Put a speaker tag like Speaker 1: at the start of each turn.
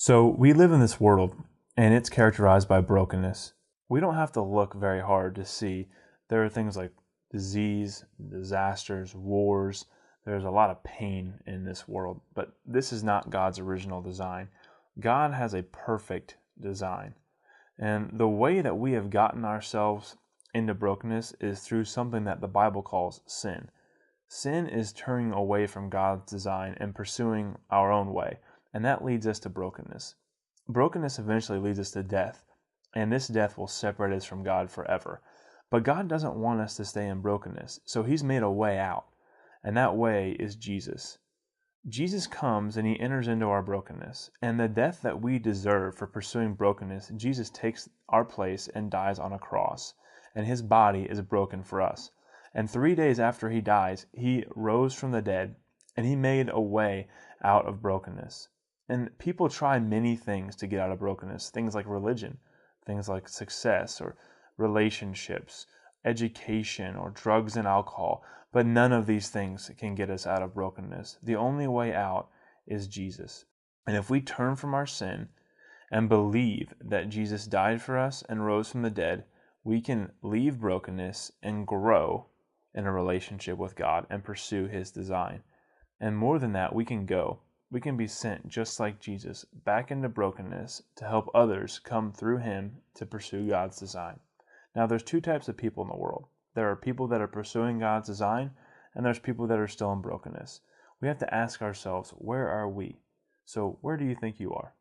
Speaker 1: So we live in this world, and it's characterized by brokenness. We don't have to look very hard to see there are things like disease, disasters, wars. There's a lot of pain in this world, but this is not God's original design. God has a perfect design. And the way that we have gotten ourselves into brokenness is through something that the Bible calls sin. Sin is turning away from God's design and pursuing our own way, and that leads us to brokenness. Brokenness eventually leads us to death, and this death will separate us from God forever. But God doesn't want us to stay in brokenness, so He's made a way out, and that way is Jesus. Jesus comes and He enters into our brokenness, and the death that we deserve for pursuing brokenness, Jesus takes our place and dies on a cross, and His body is broken for us. And 3 days after He dies, He rose from the dead, and He made a way out of brokenness. And people try many things to get out of brokenness, things like religion, things like success or relationships, education or drugs and alcohol, but none of these things can get us out of brokenness. The only way out is Jesus. And if we turn from our sin and believe that Jesus died for us and rose from the dead, we can leave brokenness and grow in a relationship with God and pursue His design. And more than that, we can go. We can be sent just like Jesus back into brokenness to help others come through Him to pursue God's design. Now, there's two types of people in the world. There are people that are pursuing God's design, and there's people that are still in brokenness. We have to ask ourselves, where are we? So, where do you think you are?